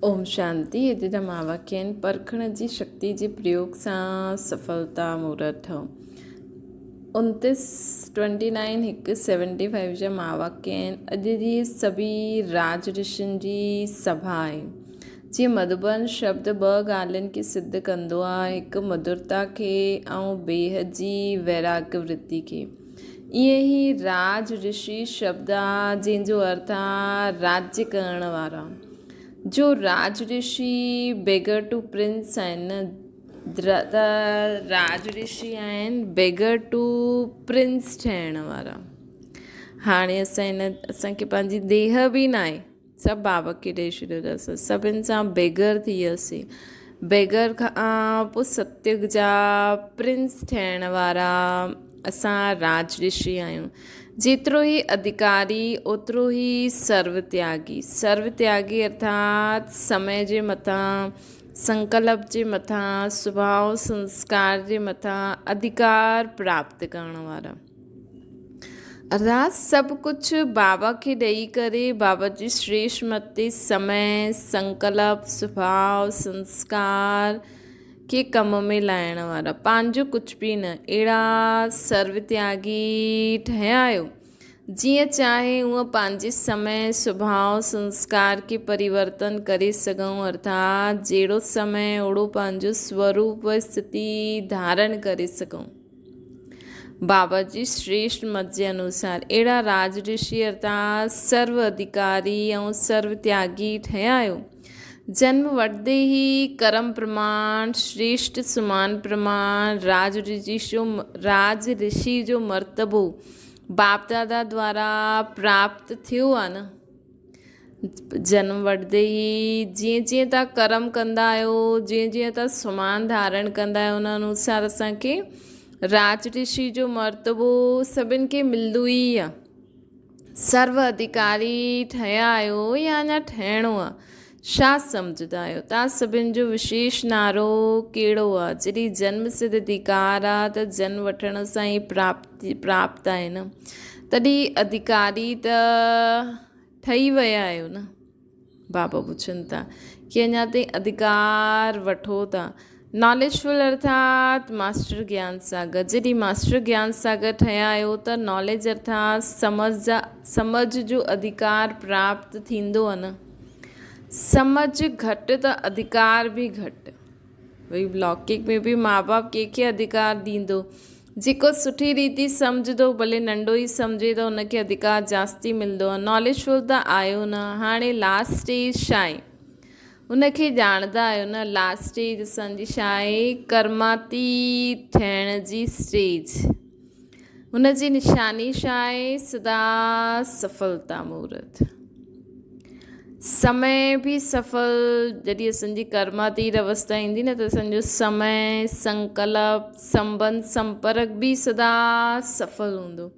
ओम शांति। हिते जा महावाक्य आहिनि। परखण जी शक्ति जे प्रयोग सां सफलता मूर्त। 29/1/75 जा महावाक्य आहिनि। अॼु जी सभी राज ऋषियुनि जी सभा आहे। जीअं मधुबन शब्द ॿ ॻाल्हियुनि खे सिद्ध कंदो आहे, हिकु मधुरता खे ऐं ॿिए जी वैराग्य वृत्ति खे। ईअं ई राज ऋषि शब्द आहे जंहिंजो अर्थ आहे राज्य करण वारा। जो राज ऋषि बेगर टू प्रिंस आहिनि, राज ऋषि आहिनि बेगर टू प्रिंस ठहिण वारा। हाणे असांखे पंहिंजी देह बि न आहे, सभु बाबा खे ॾेई छॾियो अथसि। सभिनि सां बेगर थी वियासीं। बेगर खां पोइ सत्युग जा प्रिंस ठहिण वारा असां राज ऋषि आहियूं। जेतिरो ई अधिकारी ओतिरो ई सर्वत्यागी। सर्वत्यागी अर्थात समय जे मथां, संकल्प जे मथां, स्वभाव संस्कार जे मथां अधिकार प्राप्त करण वारा। अर्थात सभु कुझु बाबा खे ॾेई करे बाबा जी श्रेष्ठ मत ते समय, संकल्प, स्वभाव संस्कार के कम में लाइण वारा। पंहिंजो कुझु बि न, अहिड़ा सर्वत्यागी ठहिया आहियो जीअं चाहे उहा पंहिंजे समय, स्वभाव संस्कार के परिवर्तन करे सघूं। अर्थात जहिड़ो समय ओड़ो पंहिंजो स्वरूप स्थिति धारण करे सघूं बाबा जी श्रेष्ठ मत जे अनुसार। अहिड़ा राज ऋषि अर्थात सर्व अधिकारी ऐं सर्व त्यागी ठहिया आहियो। जन्म वठंदे ई कर्म प्रमाण, श्रेष्ठ सुमान प्रमाण, राज ऋषि जो मर्तबो बाप दादा द्वारा प्राप्त थियो आहे न। जन्म वठंदे ई जीअं जीअं तव्हां कर्म कंदा आहियो, जीअं जीअं तव्हां सुमान धारण कंदा आहियो, उन अनुसार असांखे राज ऋषि जो मर्तबो सभिनि खे मिलंदो ई आहे। सर्व अधिकारी ठहिया आहियो या अञा ठहिणो आहे। छा सम्झंदा आहियो तव्हां सभिनि जो विशेष नारो कहिड़ो आहे? जॾहिं जन्म सिद्ध अधिकार आहे त जन्म वठण सां ई प्राप्त आहे न। तॾहिं अधिकारी त ठही विया आहियो न। बाबा पुछनि था कि अञा ताईं अधिकार वठो था। नॉलेजफुल अर्थात मास्टर ज्ञान सागर। जॾहिं मास्टर ज्ञान सागर ठहिया आहियो त नॉलेज अर्थात समझ जो अधिकार प्राप्त थींदो आहे न। समझ घटि त अधिकार बि घटि। भई लौकिक में बि माउ बाप कंहिंखे अधिकार ॾींदो? जेको सुठी रीति सम्झंदो, भले नंढो ई सम्झे त हुनखे अधिकार जास्ती मिलंदो आहे। नॉलेजफुल त आहियो न। हाणे लास्ट स्टेज छा आहे हुनखे ॼाणंदा आहियो न। लास्ट स्टेज असांजी छा आहे? कर्माती थियण जी स्टेज। हुनजी निशानी छा आहे? सदा सफलता मूर्त। समय बि सफल। जॾहिं असांजी कर्मातीत अवस्था ईंदी न त असांजो समय, संकल्प, संबंध, संपर्क बि सदा सफल हूंदो।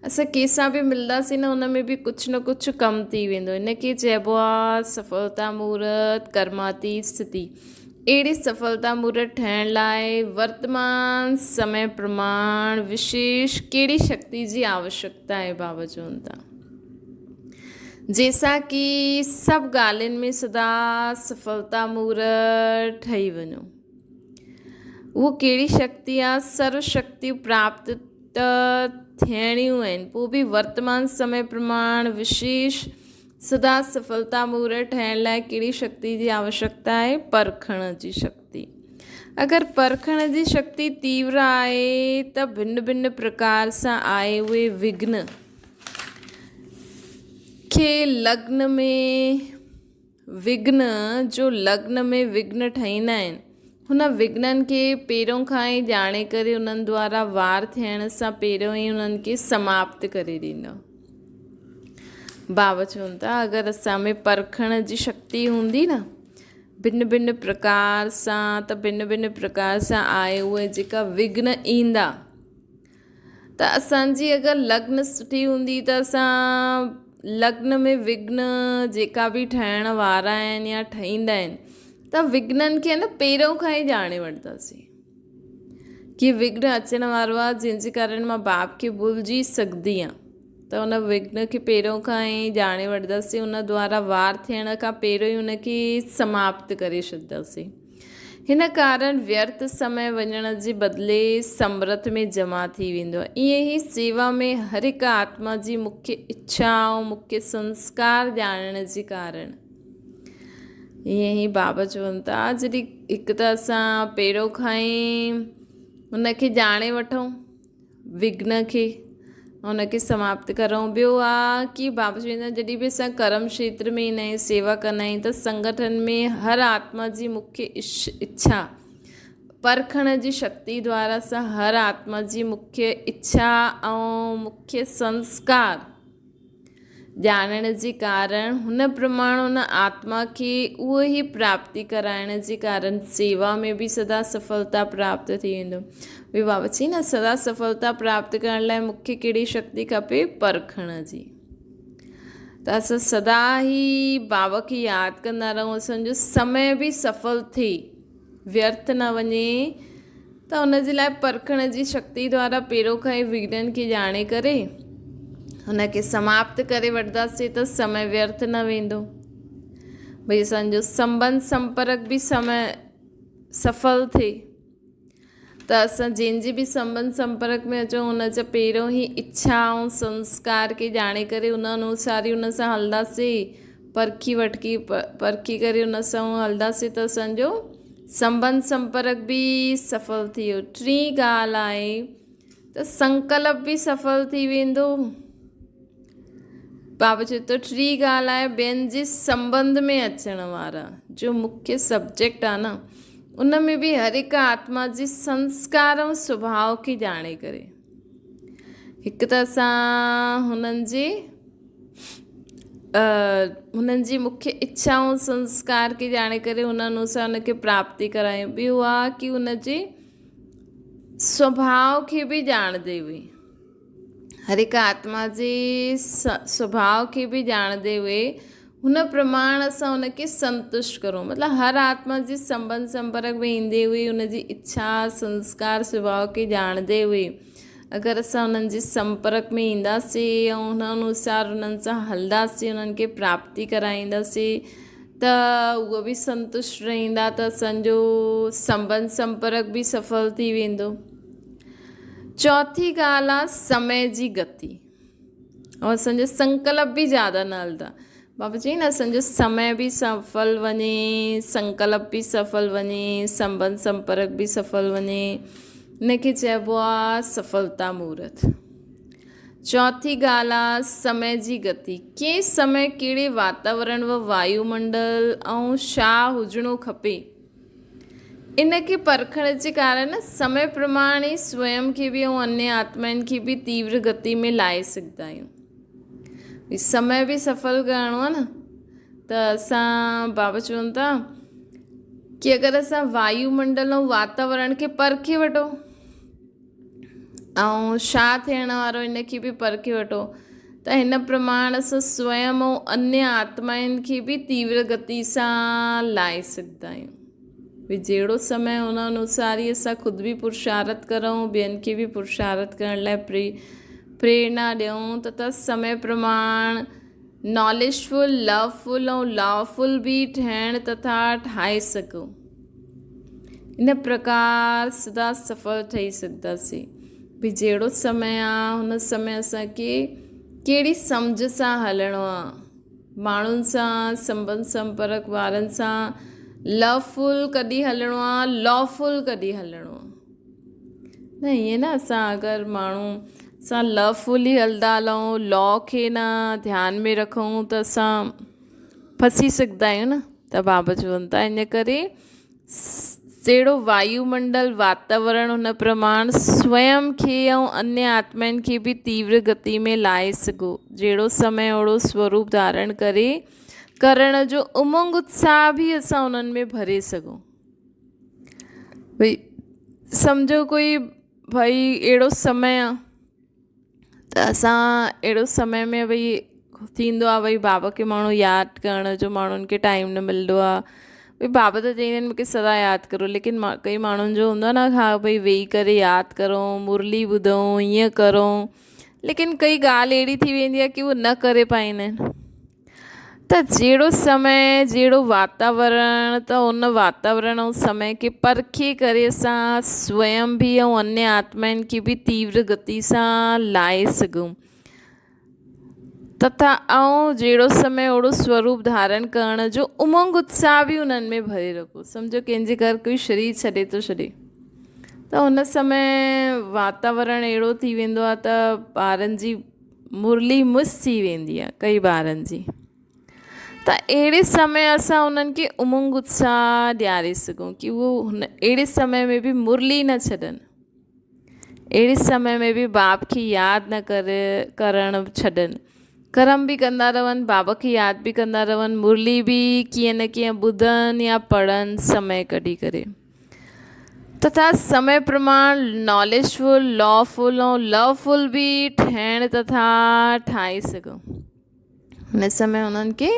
असां कंहिंसां बि मिलंदासीं न, हुन में बि कुझु न कुझु कमु थी वेंदो। इनखे चइबो आहे सफलता मूर्त, कर्मातीत स्थिति। अहिड़ी सफलता मूर्त ठहिण लाइ वर्तमान समय प्रमाण विशेष कहिड़ी शक्ति जी आवश्यकता आहे? बाबा चवनि था जैसा कि सभु ॻाल्हियुनि में सदा सफलता मूर्त ठही वञो। उहो कहिड़ी शक्ति आहे? सर्व शक्ति प्राप्त त थियणियूं आहिनि, पोइ बि वर्तमान समय प्रमाण विशेष सदा सफलता मूर्त ठहिण लाइ कहिड़ी शक्ति जी आवश्यकता आहे? परखण जी शक्ति। अगरि परखण जी शक्ति तीव्र आहे त भिन्न भिन्न प्रकार सां आहे उहे विघ्न के लग्न में विघ्न ठाहींदा आहिनि, हुन विघ्ननि खे पहिरों खां ई ॼाणे करे उन्हनि द्वारा वार थियण सां पहिरियों ई उन्हनि खे समाप्त करे ॾींदा। बाबा चवनि था अगरि असां में परखण जी शक्ति हूंदी न भिन्न भिन्न प्रकार सां, त भिन्न भिन्न प्रकार सां आहे उहे जेका विघ्न ईंदा, त असांजी अगरि लग्न सुठी हूंदी त असां लग्न में विघ्न जेका बि ठहिण वारा आहिनि या ठहींदा आहिनि त विघ्ननि खे न पहिरों खां ई ॼाणे वठंदासीं कि विघ्न अचण वारो आहे, जंहिंजे कारण मां बाप खे भुलिजी सघंदी आहियां। त उन विघ्न खे पहिरियों खां ई ॼाणे वठंदासीं, उन द्वारा वार थियण खां पहिरियों ई उनखे समाप्त करे छॾींदासीं। हिन कारण व्यर्थ समय वञण जे बदिले समर्थ में जमा थी वेंदो आहे। ईअं ई सेवा में हर हिकु आत्मा जी मुख्य इच्छा ऐं मुख्य संस्कार ॼाणण जे कारण ईअं ई बाबा चवनि था, जॾहिं हिकु त असां पहिरियों खां ई हुनखे ॼाणे वठूं विघ्न खे, हुनखे समाप्त करूं। ॿियो आहे कि बाबा चवंदा आहिनि जॾहिं बि असां कर्म क्षेत्र में ईंदा आहियूं, सेवा कंदा आहियूं, त संगठन में हर आत्मा जी मुख्य इच्छा परखण जी शक्ति द्वारा असां हर आत्मा जी मुख्य इच्छा ऐं मुख्य संस्कार ॼाणण जे कारण हुन प्रमाण हुन आत्मा खे उहो ई प्राप्ति कराइण जे कारण सेवा में बि सदा सफलता प्राप्त थी वेंदो। वे बाबा चई न, सदा सफलता प्राप्त करण लाइ मूंखे कहिड़ी शक्ति खपे? परखण जी। त असां सदा ई बाबा खे यादि कंदा रहूं, असांजो समय बि सफल थिए, व्यर्थ न वञे। त हुनजे लाइ परखण जी शक्ति द्वारा पहिरियों खां ई विघ्ननि खे ॼाणे करे हुनखे समाप्त करे वठंदासीं त समय व्यर्थ न वेंदो। भई असांजो संबंध संपर्क बि समय सफल थिए। त असां जंहिंजे बि संबंध संपर्क में अचूं हुनजा पहिरियों ई इच्छा ऐं संस्कार खे ॼाणे करे उन अनुसार ई हुन सां हलंदासीं, परखी करे हुन सां हलंदासीं त असांजो संबंध संपर्क बि सफल थी वियो। टी ॻाल्हि आहे त संकल्प बि सफल थी वेंदो। बाबा चए थो टी ॻाल्हि आहे ॿियनि जे संबंध में अचण वारा जो मुख्य सब्जेक्ट आहे न, उन में बि हर हिकु आत्मा जी संस्कार ऐं स्वभाव खे ॼाणे करे हिकु त असां हुननि जी मुख्य इच्छा ऐं संस्कार खे ॼाणे करे हुन अनुसार हुनखे प्राप्ति करायूं। ॿियो आहे कि हुनजे स्वभाव खे बि ॼाणंदे हुए, हर हिकु आत्मा जे स्वभाव खे बि ॼाणंदे हुए हुन प्रमाण असां हुनखे संतुष्ट करूं। मतिलबु हर आत्मा जे संबंध संपर्क में ईंदे हुए हुनजी इच्छा संस्कार स्वभाव खे ॼाणंदे हुए अगरि असां हुननि जे संपर्क में ईंदासीं ऐं हुन अनुसार हुननि सां हलंदासीं, हुननि खे प्राप्ति कराईंदासीं त उहो बि संतुष्ट रहंदा, त असांजो संबंध संपर्क बि सफल थी वेंदो। चौथी ॻाल्हि आहे समय जी गति ऐं असांजो संकल्प बि ज़्यादा न हलंदा। बाबा चई न, असांजो समय बि सफल वञे, संकल्प बि सफल वञे, संबंध संपर्क बि सफल वञे, इनखे चइबो आहे सफलता मुहूर्त। चौथी ॻाल्हि आहे समय जी गति। कंहिं समय कहिड़े वातावरण व वायुमंडल ऐं छा हुजिणो खपे इनखे परखण जे कारण समय प्रमाण ई स्वयं खे बि ऐं अन्य आत्माउनि खे बि तीव्र गति में लाहे सघंदा आहियूं। समय बि सफल करिणो आहे न, त असां बाबा चवनि था कि अगरि असां वायुमंडल ऐं वातावरण खे परखे वठो ऐं छा थियण वारो इनखे बि परखे वठो त हिन प्रमाण असां स्वयं ऐं अन्य आत्माउनि खे बि तीव्र गति सां लाहे सघंदा आहियूं। भई जहिड़ो समय हुन अनुसार ई असां ख़ुदि बि पुरुषार्थ करूं, ॿियनि खे बि पुरुषार्थ करण लाइ प्रेरणा ॾियूं त समय प्रमाण नॉलेजफुल, लवफुल ऐं लॉफुल बि ठहिण तथा ठाहे सघूं। इन प्रकार सदा सफल ठही सघंदासीं। भई जहिड़ो समय आहे हुन समय असांखे कहिड़ी सम्झ सां हलणो आहे, माण्हुनि सां संबंध संपर्क वारनि सां लवफुल कॾहिं हलणो आहे, लॉफुल कॾहिं हलणो आहे। न ईअं न, असां अगरि माण्हू सां लवफुल ई हलंदा हलूं, लॉ खे न ध्यान में रखूं त असां फसी सघंदा आहियूं न। त बाबा चवनि था इन करे जहिड़ो वायुमंडल वातावरण हुन प्रमाण स्वयं खे ऐं अन्य आत्माउनि खे बि तीव्र गति में लाहे सघो। जहिड़ो समय ओड़ो स्वरूप धारण करे करण जो उमंग उत्साह बि असां उन्हनि में भरे सघूं। भई सम्झो कोई भई अहिड़ो समय आहे त असां अहिड़ो समय में भई थींदो आहे भई बाबा खे माण्हू यादि करण जो माण्हुनि खे टाइम न मिलंदो आहे। भई बाबा त चवंदा आहिनि मूंखे सदा यादि करो, लेकिन कई माण्हुनि जो हूंदो आहे न, हा भई वेही करे यादि करूं, मुरली ॿुधूं, ईअं करूं, लेकिन कई ॻाल्हि अहिड़ी थी वेंदी आहे की उहो न करे पाईंदा आहिनि। त जहिड़ो समय जहिड़ो वातावरण, त उन वातावरण ऐं समय खे परखे करे असां स्वयं बि ऐं अन्य आत्माउनि खे बि तीव्र गति सां लाहे सघूं तथा ऐं जहिड़ो समय ओड़ो स्वरूप धारण करण जो उमंग उत्साह बि उन्हनि में भरे रखो। सम्झो कंहिंजे घर कोई शरीर छॾे थो छॾे त हुन समय वातावरण अहिड़ो थी वेंदो आहे त ॿारनि जी मुरली मुस थी वेंदी आहे कई ॿारनि जी। त अहिड़े समय असां उन्हनि खे उमंग उत्साह ॾियारे सघूं की उहो हुन अहिड़े समय में बि मुरली न छॾनि, अहिड़े समय में बि बाप खे यादि न करणु छॾनि, कर्म बि कंदा रहनि, बाबा खे यादि बि कंदा रहनि, मुरली बि कीअं न कीअं ॿुधनि या पढ़नि समय कढी करे, तथा समय प्रमाण नॉलेजफुल, लॉफुल ऐं लवफुल बि ठहिण तथा ठाहे सघूं। हिन समय उन्हनि खे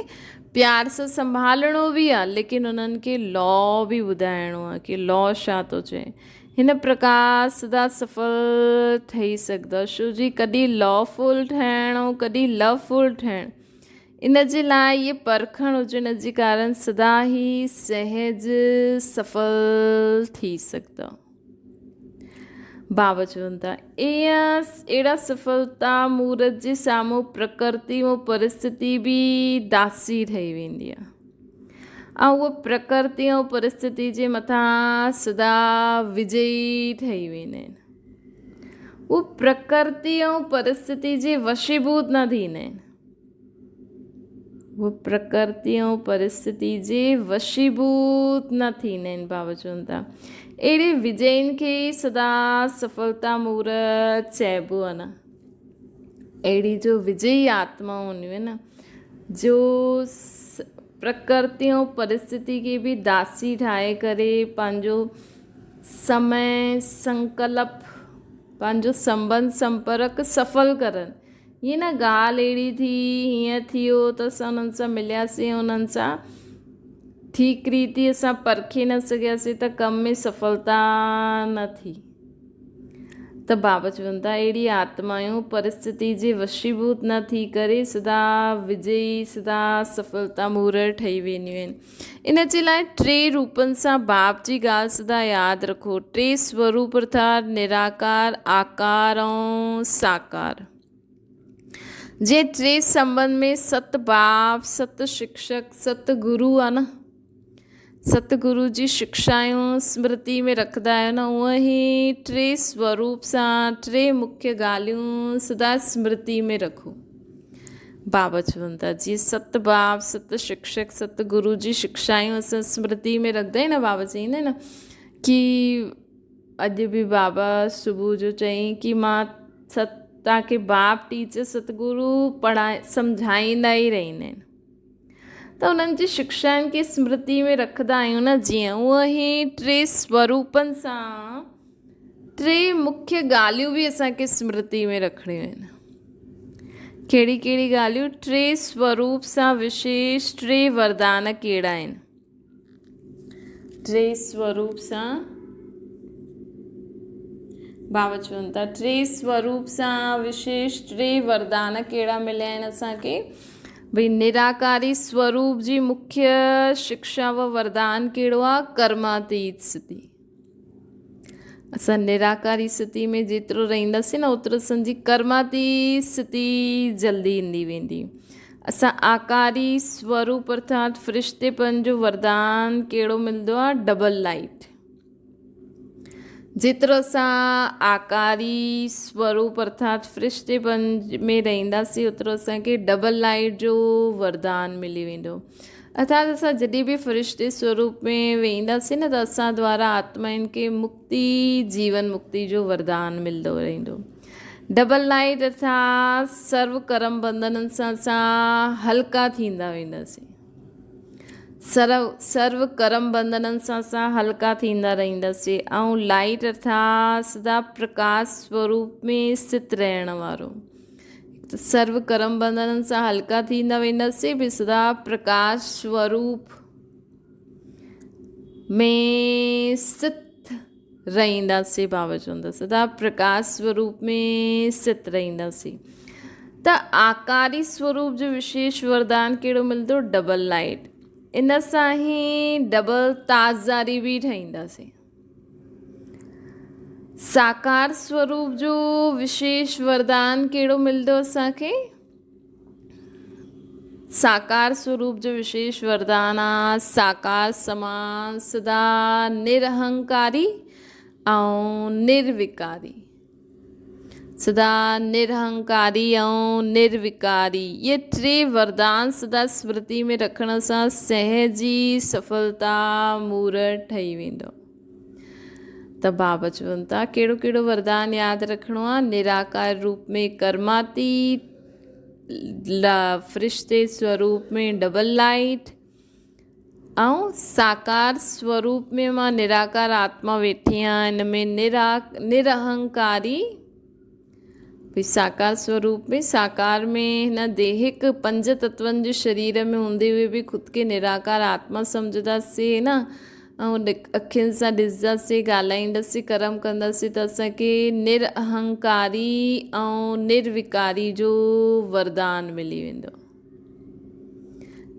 प्यार सां संभालणो बि आहे, लेकिन उन्हनि खे लॉ बि ॿुधाइणो आहे की लॉ छा थो चए। हिन प्रकार सदा सफल ठही सघंदा छो जी कॾहिं लॉफुल ठहिणु ऐं कॾहिं लवफुल ठहिणु, इन जे लाइ इहे परखणु हुजे, इन जे कारण सदा ई सहज सफल थी सघंदा। बाबा चवनि था अहिड़ा सफलता मूर्त जे साम्हूं प्रकृति ऐं परिस्थिति बि दासी ठही वेंदी आहे ऐं उहा प्रकृति ऐं परिस्थिति जे मथां सदा विजयी ठही वेंदा आहिनि। उहे प्रकृति ऐं परिस्थिति जे वशीभूत न थींदा आहिनि, उहे प्रकृति ऐं परिस्थिति जे वशीभूत न थींदा आहिनि। बाबा चवनि था अहिड़े विजयनि खे सदा सफलता मूर्त चइबो आहे न। अहिड़ी जो विजयी आत्मा हूंदियूं आहिनि न, जो प्रकृति ऐं परिस्थिति खे बि दासी ठाहे करे पंहिंजो समय संकल्प, पंहिंजो संबंध संपर्क सफल करनि। हीअं न ॻाल्हि अहिड़ी थी, हीअं थियो त असां उन्हनि सां मिलियासीं, उन्हनि सां ठीक रीति असां परखे न सघियासीं त कम में सफलता न थी। त बाबा चवनि था अहिड़ी आत्मायूं परिस्थिति जे वशीभूत न थी करे सदा विजयी, सदा सफलता मूर्त ठही वेंदियूं आहिनि। इन जे लाइ 3 रूपनि सां बाप जी ॻाल्हि सदा यादि रखो। 3 स्वरूप अर्थात निराकार, आकार ऐं साकार। जे 3 संबंध में सत बाप, सत शिक्षक, सत गुरु आहे न, सतगुरु जी शिक्षाऊं स्मृति में रखंदा आहियो न, उअं ई 3 स्वरूप सां 3 मुख्य ॻाल्हियूं सदा स्मृति में रखो। बाबा चवनि था जीअं सत बाप, सत शिक्षक, सत गुरु जी शिक्षाऊं असां स्मृति में रखंदा आहियूं न। बाबा चईंदा आहिनि न कि अॼु बि बाबा सुबुह जो चईं कि मां तव्हांखे बाप टीचर सतगुरु सम्झाईंदा ई रहंदा आहिनि। त उन्हनि जी शिक्षाउनि खे स्मृति में रखंदा आहियूं न, जीअं उअं ई 3 स्वरूपनि सां 3 मुख्य ॻाल्हियूं बि असांखे स्मृति में रखणियूं आहिनि। कहिड़ी कहिड़ी ॻाल्हियूं? 3 स्वरूप सां विशेष 3 वरदान कहिड़ा आहिनि? 3 स्वरूप सां बाबा चवनि था 3 स्वरूप सां विशेष 3 वरदान कहिड़ा मिलिया आहिनि असांखे? भई निराकारी स्वरूप जी मुख्य शिक्षा व वरदान कहिड़ो आहे? कर्मातीत स्थिति। असां निराकारी स्थिति में जेतिरो रहंदासीं न ओतिरो असांजी कर्मातीत स्थिति जल्दी ईंदी वेंदी। असां आकारी स्वरूप अर्थात फ़रिश्तेपन जो वरदान कहिड़ो मिलंदो आहे? Double light. जेतिरो असां आकारी स्वरूप अर्थात फ़रिश्तेपन में रहंदासीं ओतिरो असांखे डबल लाइट जो वरदान मिली वेंदो। अर्थात असां जॾहिं बि फ़रिश्ते स्वरूप में वेंदासीं न त असां द्वारा आत्माउनि खे मुक्ति, जीवन मुक्ति जो वरदान मिलंदो रहंदो। डबल लाइट अर्थात सर्व कर्म बंधननि सां असां हल्का थींदा वेंदासीं। सर्व कर्म बंधननि सां असां हल्का थींदा रहंदासीं। ऐं लाइट अर्थात सदा प्रकाश स्वरूप में स्थित रहण वारो। सर्व कर्म बंधननि सां हल्का थींदा वेंदासीं बि सदा प्रकाश स्वरूप में स्थित रहींदासीं। बाबा चवंदा सदा प्रकाश स्वरूप में स्थित रहींदासीं। त आकारी स्वरूप जो विशेष वरदान कहिड़ो मिलंदो? Double light. इन सां ई डबल ताज़दारी बि ठाहींदासीं। साकार स्वरूप जो विशेष वरदान कहिड़ो मिलंदो असांखे? साकार स्वरूप जो विशेष वरदान आहे साकार समान सदा निरहंकारी ऐं निर्विकारी। सदा निरहंकारी ऐं निर्विकारी ये टे वरदान सदा स्मृति में रखण सां सहज ई सफलता मूरत ठही वेंदो। त बाबा चवनि था कहिड़ो कहिड़ो वरदान यादि रखिणो आहे? निराकार रूप में कर्मातीत, फ़रिश्ते स्वरूप में डबल लाइट ऐं साकार स्वरूप में मां निराकार आत्मा वेठी आहियां। हिन में निरहंकारी भई साकार स्वरूप में, साकार में हिन देहिक 5 तत्वनि जे शरीर में हूंदे हुए बि ख़ुदि खे निराकार आत्मा सम्झंदासीं न, ऐं अखियुनि सां ॾिसंदासीं, ॻाल्हाईंदासीं, कर्म कंदासीं त असांखे निरअहंकारी ऐं निर्विकारी जो वरदान मिली वेंदो।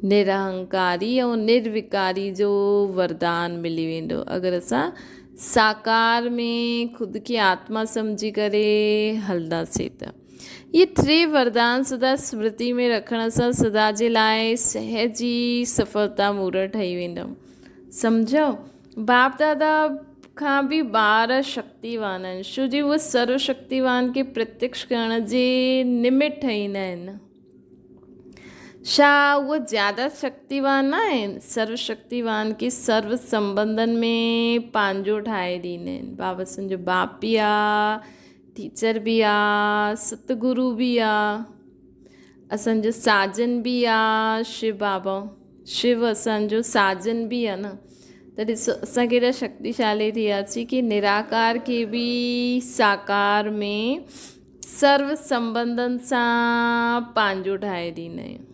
निरअहंकारी ऐं निर्विकारी जो वरदान मिली वेंदो अगरि असां साकार में ख़ुदि खे आत्मा सम्झी करे हलंदासीं त। ये 3 वरदान सदा स्मृति में रखण सां सदा जे लाइ सहज ई सफलता मूरत ठही वेंदो। सम्झो, बाप दादा खां बि ॿार शक्तिवान आहिनि, छो जो उहे सर्वशक्तिवान खे प्रत्यक्ष करण जे निमित्त ठाहींदा आहिनि। छा उहे ज़्यादा शक्तिवान न आहिनि? सर्वशक्तिवान खे सर्व संबंधनि में पंहिंजो ठाहे ॾींदा आहिनि। बाबा असांजो बाप बि आहे, टीचर बि आहे, सतगुरु बि आहे, असांजो साजन बि आहे शिव बाबा। शिव असांजो साजन बि आहे न। त ॾिसो असां केॾा शक्तिशाली थी वियासीं कि निराकार खे बि साकार में सर्व संबंधनि सां पंहिंजो ठाहे ॾींदा आहियूं।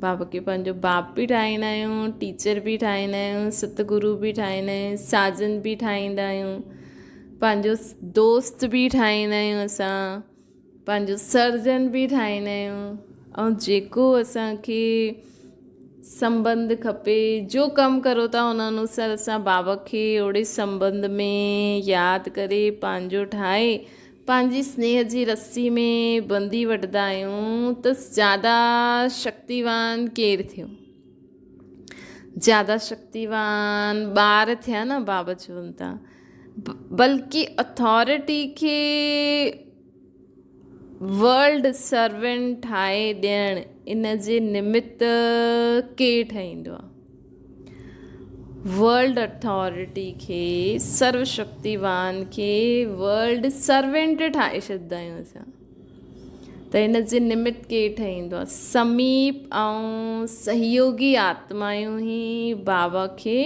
बाबा खे पंहिंजो बाप बि ठाहींदा आहियूं, टीचर बि ठाहींदा आहियूं, सतगुरु बि ठाहींदा आहियूं, साजन बि ठाहींदा आहियूं, पंहिंजो दोस्त बि ठाहींदा आहियूं, असां पंहिंजो सर्जन बि ठाहींदा आहियूं। ऐं जेको असांखे संबंध खपे, जो कमु करो था उन अनुसार असां बाबा खे ओड़े संबंध में यादि करे पंहिंजो ठाहे पंहिंजी स्नेह जी रस्सी में बंधी वठंदा आहियूं। त ज़्यादा शक्तिवान केरु थियो? ज़्यादा शक्तिवान ॿार थिया न, बाबा चवनि था। बल्कि अथॉरिटी खे वर्ल्ड सर्वेंट ठाहे ॾियणु इन जे निमित्त केरु ठाहींदो आहे? वर्ल्ड अथॉरिटी खे, सर्वशक्तिवान खे वर्ल्ड सर्वेंट ठाहे छॾंदा आहियूं असां। त हिन जे निमित्त केरु ठाहींदो आहे? समीप ऐं सहयोगी आत्मायूं ई बाबा खे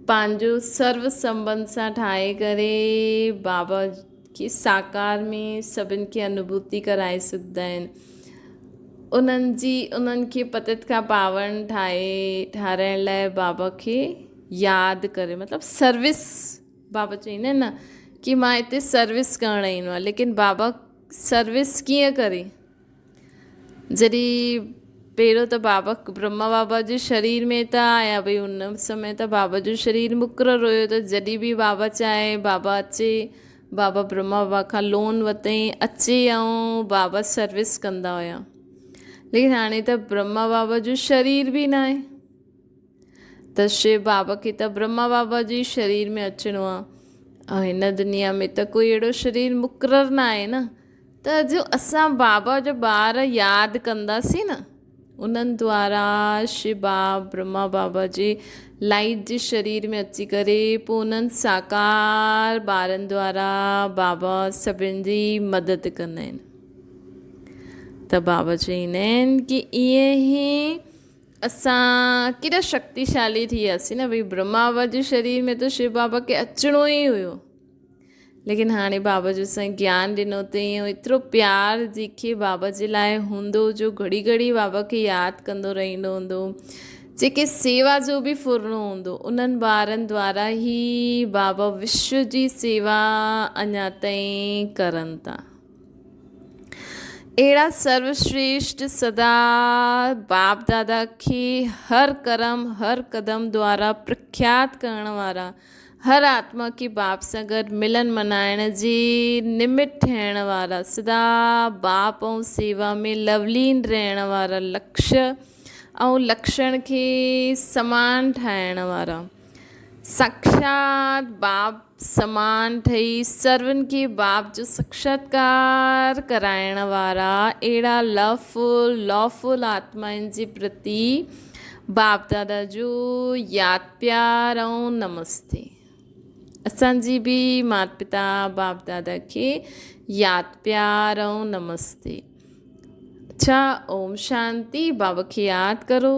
पंहिंजो सर्व संबंध सां ठाहे करे बाबा खे साकार में सभिनि खे अनुभूति कराए सघंदा आहिनि। उन्हनि खे पतित खां पावन ठाराइण लाइ बाबा खे यादि करे, मतिलबु सर्विस। बाबा चवंदा आहिनि न कि मां हिते सर्विस करणु ईंदो आहे, लेकिन बाबा सर्विस कीअं करे? जॾहिं पहिरियों त बाबा ब्रह्मा बाबा जे शरीर में त आया, भई उन समय त बाबा जो शरीर मुक़ररु हुयो, त जॾहिं बि बाबा चाहे बाबा अचे, बाबा ब्रह्मा बाबा खां लोन वरितईं, अचे ऐं बाबा सर्विस कंदा हुया। लेकिन हाणे त ब्रह्मा बाबा जो शरीर बि न आहे, त शिव बाबा खे त ब्रह्मा बाबा जे शरीर में अचिणो आहे, ऐं हिन दुनिया में त कोई अहिड़ो शरीर मुक़ररु न आहे न। त जो असां बाबा जो ॿार यादि कंदासीं न, उन्हनि द्वारा शिव बाबा ब्रह्मा बाबा जे लाइट जे शरीर में अची करे पोइ उन्हनि साकार ॿारनि द्वारा बाबा सभिनि जी मदद कंदा आहिनि। त बाबा चवंदा आहिनि कि ईअं ई असां केॾा शक्तिशाली थी वियासीं न। भई ब्रह्मा बाबा जे शरीर में त शिव बाबा खे अचिणो ई हुयो, लेकिन हाणे बाबा जो असांखे ज्ञान ॾिनो अथई, ऐं एतिरो प्यार जंहिंखे बाबा जे लाइ हूंदो, जो घड़ी घड़ी बाबा खे यादि कंदो रहंदो हूंदो, जेके सेवा जो बि फुरणो हूंदो उन्हनि ॿारनि द्वारा ई बाबा विश्व जी सेवा अञा ताईं करनि था। अहिड़ा सर्वश्रेष्ठ सदा बाप दादा खे हर कर्म हर कदम द्वारा प्रख्यात करण वारा, हर आत्मा खे बाप सां गॾु मिलन मनाइण जे निमित ठहिण वारा, सदा बाप ऐं सेवा में लवलीन रहण वारा, लक्ष्य ऐं लक्षण खे समान ठाहिण वारा, साक्षात बाप समान ठही सर्वनि खे बाप जो साक्षात्कार कराइण वारा, अहिड़ा लॉफुल आत्माउनि जे प्रति बाप दादा जो यादि प्यार ऐं नमस्ते। असांजी बि माता पिता बाप दादा खे यादि प्यार ऐं नमस्ते। अच्छा, ओम शांति। बाबा खे यादि करो।